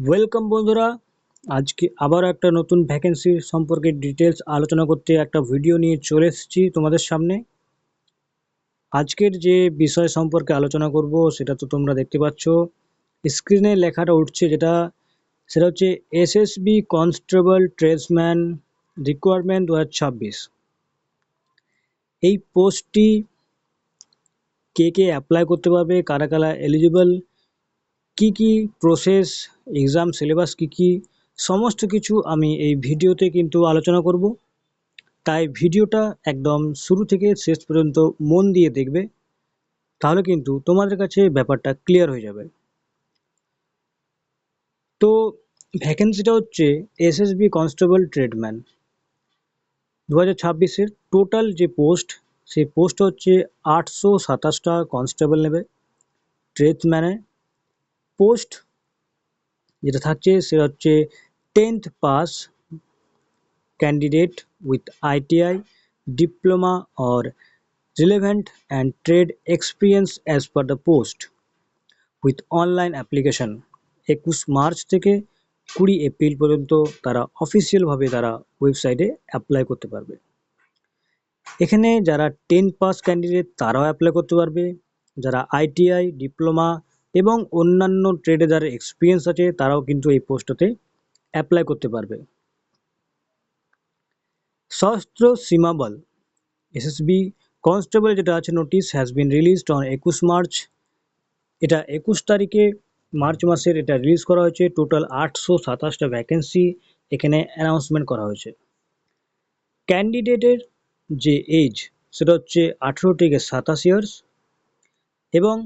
Welcome বন্ধুরা, আজকে আবার একটা নতুন ভ্যাকেন্সি সম্পর্কে ডিটেলস আলোচনা করতে একটা ভিডিও নিয়ে চলে এসেছি তোমাদের সামনে। আজকের যে বিষয় সম্পর্কে আলোচনা করব সেটা তো তোমরা দেখতে পাচ্ছ, স্ক্রিনে লেখাটা উঠছে সেটা হচ্ছে এসএসবি কনস্টেবল ট্রেডসম্যান রিকোয়ারমেন্ট 2026। এই পোস্টটি কে কে অ্যাপ্লাই করতে পারবে, কারা কারা এলিজিবল, কি প্রসেস, এক্সাম সিলেবাস কি সমস্ত কিছু আমি এই ভিডিওতে কিন্তু আলোচনা করব। তাই ভিডিওটা একদম শুরু থেকে শেষ পর্যন্ত মন দিয়ে দেখবে, তাহলে কিন্তু তোমাদের কাছে ব্যাপারটা ক্লিয়ার হয়ে যাবে। তো ভ্যাকেন্সিটা হচ্ছে এসএসবি কনস্টেবল ট্রেডম্যান 2026-এর টোটাল যে পোস্ট, সেই পোস্ট হচ্ছে 827টা কনস্টেবল নেবে ট্রেডম্যানে। পোস্ট যেটা থাকছে সেটা হচ্ছে 10th pass candidate with ITI, diploma or relevant and trade experience as per the post with online application। 21 March থেকে 20 এপ্রিল পর্যন্ত তারা অফিসিয়ালভাবে তারা ওয়েবসাইটে অ্যাপ্লাই করতে পারবে। এখানে যারা 10 পাস ক্যান্ডিডেট তারাও অ্যাপ্লাই করতে পারবে, যারা ITI, ডিপ্লোমা এবং অন্যান্য ট্রেডে যারা এক্সপিরিয়েন্স আছে তারাও কিন্তু এই পোস্টটাতে অ্যাপ্লাই করতে পারবে। সশস্ত্র সীমাবল এসএসবি কনস্টেবল যেটা আছে, notice has been released on 21 March. এটা 21 তারিখে মার্চ মাসের এটা রিলিজ করা হয়েছে। টোটাল 827টা ভ্যাকেন্সি এখানে অ্যানাউন্সমেন্ট করা হয়েছে। ক্যান্ডিডেটের যে এজ সেটা হচ্ছে 18 থেকে 27 ইয়ার্স এবং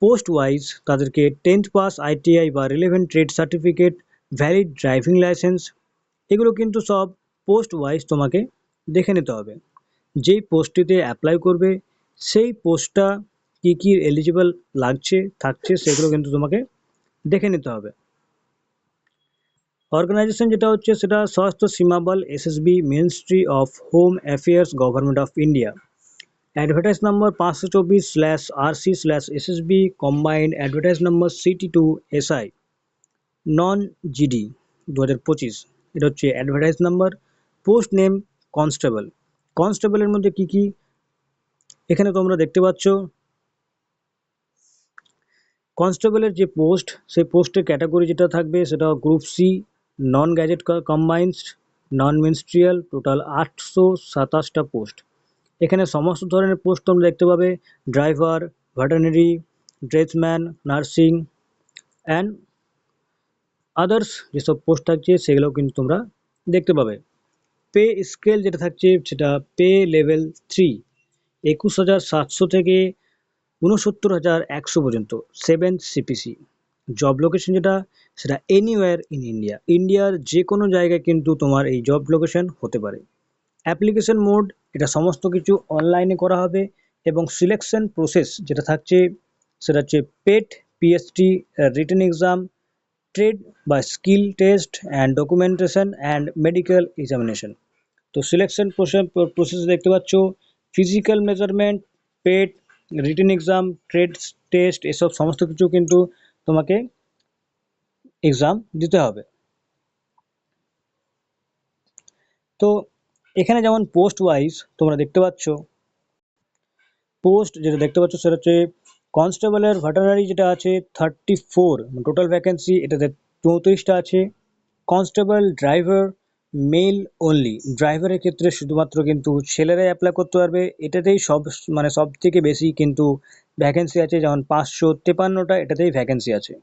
পোস্ট ওয়াইজ তাদেরকে 10th পাস ITI বা relevant trade certificate, valid driving licence, এগুলো কিন্তু সব পোস্ট ওয়াইজ তোমাকে দেখে নিতে হবে। যেই পোস্টটিতে অ্যাপ্লাই করবে সেই পোস্টটা কি এলিজিবল থাকছে সেগুলো কিন্তু তোমাকে দেখে নিতে হবে। অর্গানাইজেশন যেটা হচ্ছে সেটা Sashastra Seema Bal SSB, ministry of home affairs, government of India. Advertise number 524/RC/SSB combined advertise number CT2SI non GD 2025। এটা হচ্ছে advertise number. Post name constable. কনস্টেবলের মধ্যে কি এখানে তোমরা দেখতে পাচ্ছ। কনস্টেবলের যে পোস্ট, সেই পোস্টের ক্যাটাগরি যেটা থাকবে সেটা group C, non gazette combined, non ministerial. Total 827টা পোস্ট। এখানে সমস্ত ধরনের পোস্ট তোমরা দেখতে পাবে, driver, veterinary, dressman, nursing and others যেসব পোস্ট থাকছে সেগুলোও কিন্তু তোমরা দেখতে পাবে। পে স্কেল যেটা থাকছে সেটা পে লেভেল 3, 21,700 থেকে 69,100 পর্যন্ত 7th CPC। জব লোকেশন যেটা সেটা এনিওয়্যার ইন ইন্ডিয়ার যে কোনো জায়গায় কিন্তু তোমার এই জব লোকেশন হতে পারে। অ্যাপ্লিকেশন মোড এটা সমস্ত কিছু অনলাইনে করা হবে এবং সিলেকশন প্রসেস যেটা থাকছে সেটা হচ্ছে পেট, পিএসটি, রিটেন এক্সাম, ট্রেড বা skill test and documentation and medical examination. তো সিলেকশন প্রসেস দেখতে পাচ্ছ, ফিজিক্যাল মেজারমেন্ট, পেট, রিটেন এক্সাম, ট্রেড টেস্ট, এসব সমস্ত কিছু কিন্তু তোমাকে এক্সাম দিতে হবে। তো এখানে যেমন পোস্ট ওয়াইজ তোমরা দেখতে পাচ্ছ, পোস্ট যেটা দেখতে পাচ্ছ সেটা হচ্ছে কনস্টেবলের ভেটেরিনারি যেটা আছে 34 টোটাল ভ্যাকেন্সি, এটাতে 34টা আছে। কনস্টেবল ড্রাইভার মেল অনলি, ড্রাইভারের ক্ষেত্রে শুধুমাত্র কিন্তু ছেলেরাই অ্যাপ্লাই করতে পারবে। এটাতেই সব থেকে বেশি কিন্তু ভ্যাকেন্সি আছে, যেমন 553টা এটাতেই ভ্যাকেন্সি আছে।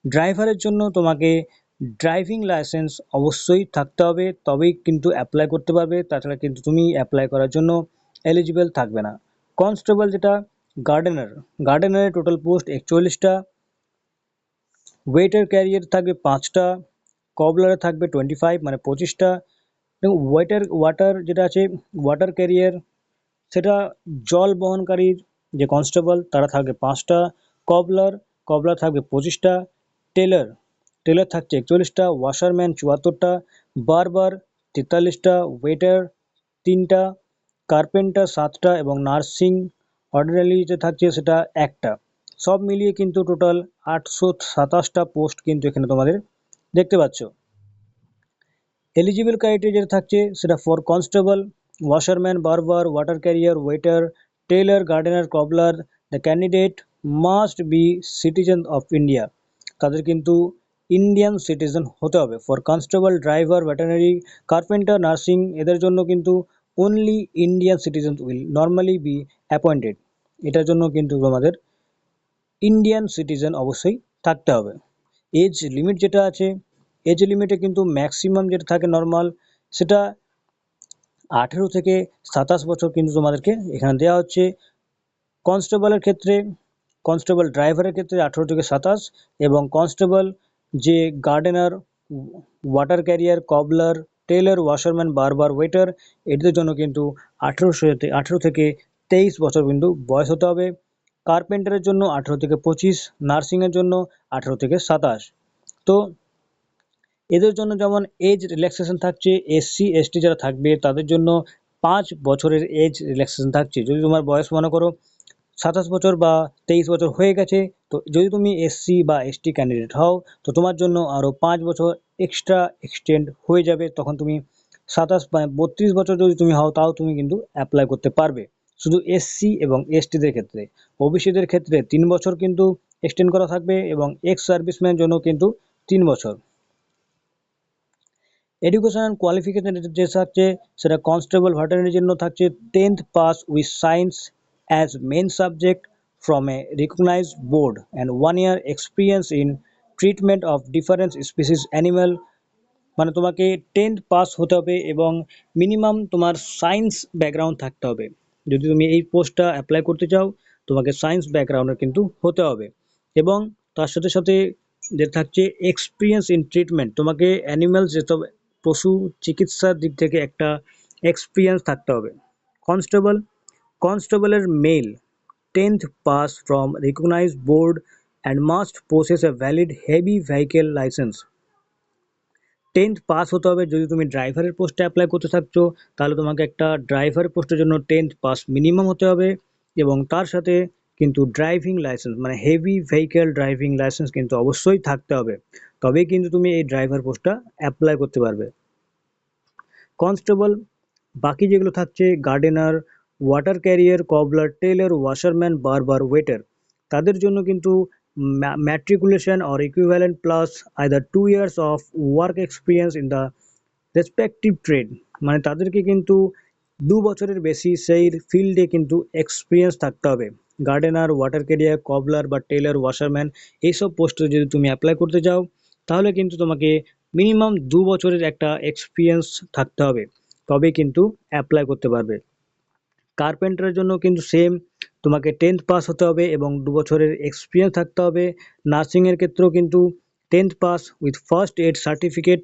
ড্রাইভারের জন্য তোমাকে ড্রাইভিং লাইসেন্স অবশ্যই থাকতে হবে, তবেই কিন্তু অ্যাপ্লাই করতে পারবে, তাছাড়া কিন্তু তুমি অ্যাপ্লাই করার জন্য এলিজিবল থাকবে না। কনস্টেবল যেটা গার্ডেনারের টোটাল পোস্ট 41টা, ওয়েটার ক্যারিয়ার থাকবে 5টা, কবলারে থাকবে 25 মানে 25টা, এবং ওয়াটার যেটা আছে ওয়াটার ক্যারিয়ার সেটা জল বহনকারীর যে কনস্টেবল তারা থাকবে 5টা, কবলার থাকবে 25টা, টেলার থাকছে 41টা, ওয়াশারম্যান 74টা, বারবার 43টা, ওয়েটার 3টা, কার্পেন্টার 7টা এবং নার্সিং অর্ডিনারিতে থাকছে সেটা 1টা। সব মিলিয়ে কিন্তু টোটাল 827টা পোস্ট কিন্তু এখানে তোমাদের দেখতে পাচ্ছ। এলিজিবল ক্রাইটেরিয়া যেটা থাকছে সেটা for constable, washerman, barber, water career, waiter, Taylor, gardener, কবলার, the candidate must be citizen of India. তাদের কিন্তু ইন্ডিয়ান সিটিজেন হতে হবে। For constable, driver, veterinary, carpenter, nursing, এদের জন্য কিন্তু only Indian citizen will normally be appointed. এটার জন্য কিন্তু তোমাদের ইন্ডিয়ান সিটিজেন অবশ্যই থাকতে হবে। এজ লিমিট যেটা আছে, এজ লিমিটে কিন্তু ম্যাক্সিমাম যেটা থাকে নর্মাল, সেটা 18 থেকে 27 বছর কিন্তু তোমাদেরকে এখানে দেওয়া হচ্ছে। কনস্টেবলের ক্ষেত্রে, কনস্টেবল ড্রাইভারের ক্ষেত্রে 18 থেকে 27, এবং কনস্টেবল যে gardener, water career, কবলার, Taylor, washerman, বারবার, ওয়েটার, এদের জন্য কিন্তু 18 থেকে 23 বছর কিন্তু বয়স হতে হবে। কার্পেন্টারের জন্য 18 থেকে 25, নার্সিংয়ের জন্য 18 থেকে 27। তো এদের জন্য যেমন এজ রিল্যাক্সেশন থাকছে, এসসি এসটি যারা থাকবে তাদের জন্য 5 বছরের এজ রিল্যাক্সেশন থাকছে। যদি তোমার বয়স মনে করো 27 বছর বা 23 বছর হয়ে গেছে, তো যদি তুমি এসসি বা এসটি ক্যান্ডিডেট হও, তো তোমার জন্য আরও 5 বছর এক্সট্রা এক্সটেন্ড হয়ে যাবে। তখন তুমি 32 বছর যদি তুমি হও, তাও তুমি কিন্তু অ্যাপ্লাই করতে পারবে, শুধু এসসি এবং এসটিদের ক্ষেত্রে। ওবিসিদের ক্ষেত্রে 3 বছর কিন্তু এক্সটেন্ড করা থাকবে, এবং এক্স সার্ভিসম্যানের জন্য কিন্তু 3 বছর। এডুকেশন অ্যান্ড কোয়ালিফিকেশন যে থাকছে সেটা কনস্টেবল ভেটেরিনারির জন্য থাকছে 10th pass with science as main subject from a recognised board and 1 year experience in treatment of different species animal. মানে তোমাকে 10th পাস হতে হবে এবং মিনিমাম তোমার সায়েন্স ব্যাকগ্রাউন্ড থাকতে হবে। যদি তুমি এই পোস্টটা অ্যাপ্লাই করতে চাও, তোমাকে সায়েন্স ব্যাকগ্রাউন্ডের কিন্তু হতে হবে। এবং তার সাথে সাথে যে থাকছে এক্সপিরিয়েন্স ইন ট্রিটমেন্ট, তোমাকে অ্যানিম্যালস যেসব পশু চিকিৎসার দিক থেকে একটা এক্সপিরিয়েন্স থাকতে হবে। কনস্টেবল, কনস্টেবলের male 10th pass from recognized board and must possess a valid heavy vehicle licence. 10th pass হতে হবে। যদি তুমি ড্রাইভারের পোস্টে অ্যাপ্লাই করতে থাকছো, তাহলে তোমাকে একটা ড্রাইভার পোস্টের জন্য 10th পাস মিনিমাম হতে হবে, এবং তার সাথে কিন্তু ড্রাইভিং লাইসেন্স মানে হেভি ভেহিকেল ড্রাইভিং লাইসেন্স কিন্তু অবশ্যই থাকতে হবে, তবেই কিন্তু তুমি এই ড্রাইভার পোস্টটা অ্যাপ্লাই করতে পারবে। কনস্টেবল বাকি যেগুলো থাকছে gardener, water career, কবলার, Taylor, washerman, বারবার, ওয়েটার, তাদের জন্য কিন্তু matriculation or equivalent plus either 2 years of work experience in the respective trade. মানে তাদেরকে কিন্তু 2 বছরের বেশি সেই ফিল্ডে কিন্তু এক্সপিরিয়েন্স থাকতে হবে। গার্ডেনার, ওয়াটার ক্যারিয়ার, কবলার বা টেইলর, ওয়াশারম্যান, এইসব পোস্টে যদি তুমি অ্যাপ্লাই করতে চাও, তাহলে কিন্তু তোমাকে মিনিমাম 2 বছরের একটা এক্সপিরিয়েন্স থাকতে হবে, তবে কিন্তু অ্যাপ্লাই করতে পারবে। কার্পেন্টারের জন্য কিন্তু সেম, তোমাকে 10th পাস হতে হবে এবং 2 বছরের এক্সপিরিয়েন্স থাকতে হবে। নার্সিংয়ের ক্ষেত্রেও কিন্তু 10th pass with first aid certificate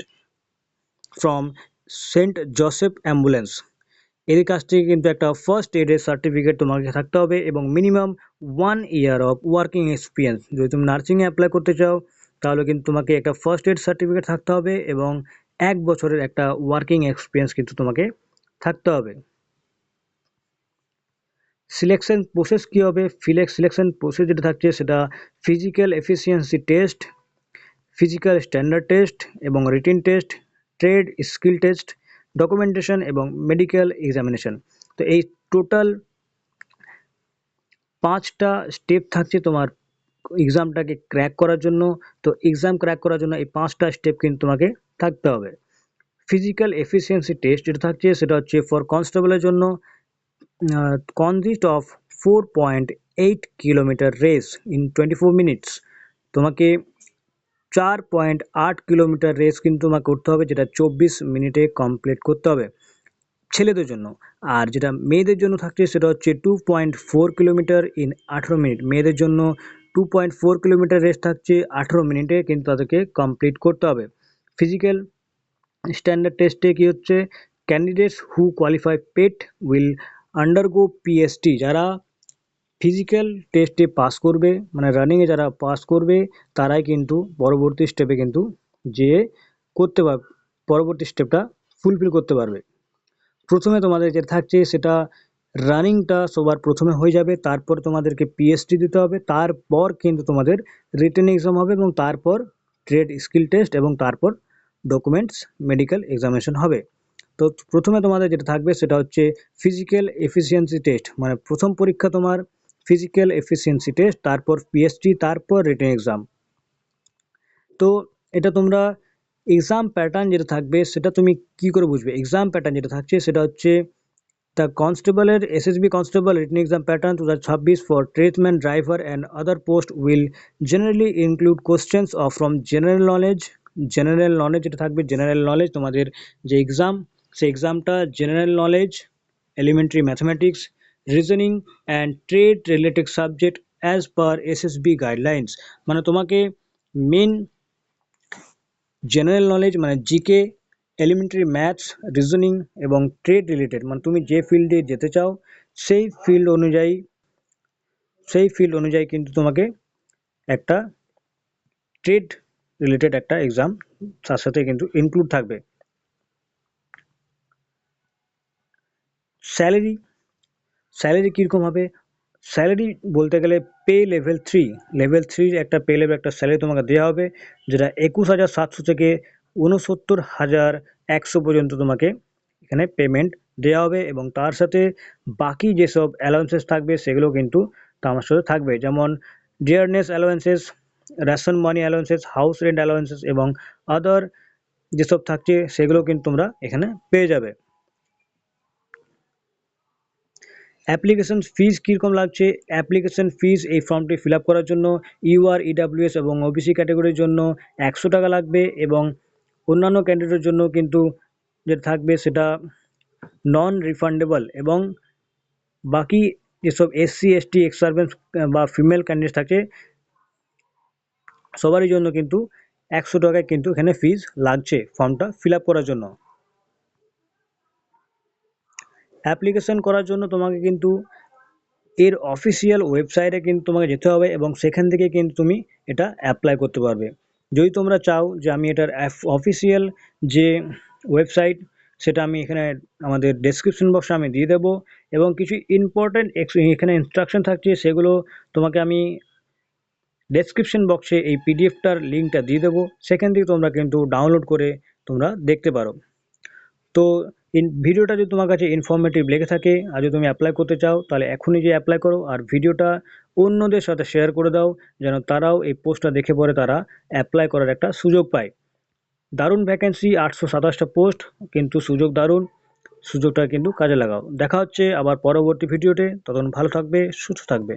from saint Joseph ambulance, এর কাছ থেকে কিন্তু একটা ফার্স্ট এডের সার্টিফিকেট তোমাকে থাকতে হবে, এবং minimum 1 year of working experience. যদি তুমি নার্সিংয়ে অ্যাপ্লাই করতে চাও, তাহলে কিন্তু তোমাকে একটা ফার্স্ট এড সার্টিফিকেট থাকতে হবে, এবং 1 বছরের একটা ওয়ার্কিং এক্সপিরিয়েন্স কিন্তু তোমাকে থাকতে হবে। সিলেকশন প্রসেস কী হবে? সিলেকশন প্রসেস যেটা থাকছে সেটা physical efficiency test, physical standard test এবং written test, trade skill test, documentation এবং মেডিকেল এক্সামিনেশন। তো এই টোটাল 5টা স্টেপ থাকছে তোমার এক্সামটাকে ক্র্যাক করার জন্য। তো এক্সাম ক্র্যাক করার জন্য এই 5টা স্টেপ কিন্তু তোমাকে থাকতে হবে। ফিজিক্যাল এফিসিয়েন্সি টেস্ট যেটা থাকছে সেটা হচ্ছে ফর কনস্টেবলের জন্য consist of 4.8 kilometre race in 24 minutes. তোমাকে 4.8 কিলোমিটার রেস কিন্তু তোমাকে করতে হবে, যেটা 24 মিনিটে কমপ্লিট করতে হবে ছেলেদের জন্য। আর যেটা মেয়েদের জন্য থাকছে সেটা হচ্ছে 2.4 কিলোমিটার ইন 18 মিনিট। মেয়েদের জন্য 2.4 কিলোমিটার রেস থাকছে 18 মিনিটে, কিন্তু তাদেরকে কমপ্লিট করতে হবে। ফিজিক্যাল স্ট্যান্ডার্ড টেস্টে কী হচ্ছে, candidates who qualify PET will undergo PST. যারা ফিজিক্যাল টেস্টে পাস করবে, মানে রানিংয়ে যারা পাস করবে, তারাই কিন্তু পরবর্তী স্টেপে কিন্তু যেয়ে করতে পারবে, পরবর্তী স্টেপটা ফুলফিল করতে পারবে। প্রথমে তোমাদের যেটা থাকছে সেটা রানিংটা সবার প্রথমে হয়ে যাবে, তারপর তোমাদেরকে পিএসটি দিতে হবে, তারপর কিন্তু তোমাদের রিটেন এক্সাম হবে, এবং তারপর ট্রেড স্কিল টেস্ট এবং তারপর ডকুমেন্টস মেডিকেল এক্সামিনেশন হবে। তো প্রথমে তোমাদের যেটা থাকবে সেটা হচ্ছে ফিজিক্যাল এফিসিয়েন্সি টেস্ট, মানে প্রথম পরীক্ষা তোমার ফিজিক্যাল এফিসিয়েন্সি টেস্ট, তারপর পিএসটি, তারপর রিটেন এক্সাম। তো এটা তোমরা এক্সাম প্যাটার্ন যেটা থাকবে সেটা তুমি কি করে বুঝবে? এক্সাম প্যাটার্ন যেটা থাকছে সেটা হচ্ছে দ্য কনস্টেবলের SSB constable written exam pattern 2026 for tradesman driver and other post will generally include questions of from general knowledge. General knowledge যেটা থাকবে, জেনারেল নলেজ তোমাদের যে এক্সাম, সেই এক্সামটা general knowledge, elementary mathematics, reasoning and trade related subject as per SSB guidelines. মানে তোমাকে main general knowledge মানে GK, elementary maths, reasoning এবং ট্রেড রিলেটেড, মানে তুমি যে ফিল্ডে যেতে চাও সেই ফিল্ড অনুযায়ী কিন্তু তোমাকে একটা ট্রেড রিলেটেড একটা এক্সাম তার সাথে কিন্তু ইনক্লুড থাকবে। স্যালারি কীরকম হবে? স্যালারি বলতে গেলে লেভেল থ্রির একটা একটা স্যালারি তোমাকে দেওয়া হবে, যেটা 21,700 থেকে 69,100 পর্যন্ত তোমাকে এখানে পেমেন্ট দেওয়া হবে। এবং তার সাথে বাকি যেসব অ্যালাউন্সেস থাকবে সেগুলো কিন্তু তার সাথে থাকবে, যেমন ডিয়ারনেস অ্যালাউন্সেস, রেশন মানি অ্যালাউন্সেস, হাউস রেন্ট অ্যালাউন্সেস এবং আদার যেসব থাকছে সেগুলো কিন্তু তোমরা এখানে পেয়ে যাবে। অ্যাপ্লিকেশন ফিজ কীরকম লাগছে? অ্যাপ্লিকেশন ফিজ এই ফর্মটি ফিল আপ করার জন্য ইউআর, ইডাব্লিউএস এবং ওবিসি ক্যাটাগরির জন্য 100 টাকা লাগবে, এবং অন্যান্য ক্যান্ডিডেটের জন্য কিন্তু যেটা থাকবে সেটা নন রিফান্ডেবল। এবং বাকি যেসব এসসি, এসটি, এক্স সার্ভিস বা ফিমেল ক্যান্ডিডেট থাকে সবারই জন্য কিন্তু 100 টাকায় কিন্তু এখানে ফিজ লাগছে ফর্মটা ফিল আপ করার জন্য। অ্যাপ্লিকেশন করার জন্য তোমাকে কিন্তু এর অফিসিয়াল ওয়েবসাইটে কিন্তু তোমাকে যেতে হবে এবং সেখান থেকে কিন্তু তুমি এটা অ্যাপ্লাই করতে পারবে। যদি তোমরা চাও যে আমি এটার অফিসিয়াল যে ওয়েবসাইট সেটা আমি এখানে আমাদের ডেসক্রিপশন বক্সে আমি দিয়ে দেবো, এবং কিছু ইম্পর্ট্যান্ট এখানে ইনস্ট্রাকশন থাকছে সেগুলো তোমাকে আমি ডেসক্রিপশন বক্সে এই পিডিএফটার লিঙ্কটা দিয়ে দেবো, সেখান থেকে তোমরা কিন্তু ডাউনলোড করে তোমরা দেখতে পারো। তো ভিডিওটা যদি তোমার কাছে ইনফরমেটিভ লেগে থাকে আর যদি তুমি অ্যাপ্লাই করতে চাও তাহলে এখনই যে অ্যাপ্লাই করো, আর ভিডিওটা অন্যদের সাথে শেয়ার করে দাও যেন তারাও এই পোস্টটা দেখে পরে তারা অ্যাপ্লাই করার একটা সুযোগ পায়। দারুণ ভ্যাকেন্সি, 827টা পোস্ট, কিন্তু সুযোগ দারুণ, সুযোগটা কিন্তু কাজে লাগাও। দেখা হচ্ছে আবার পরবর্তী ভিডিওতে, ততক্ষণ ভালো থাকবে, সুস্থ থাকবে।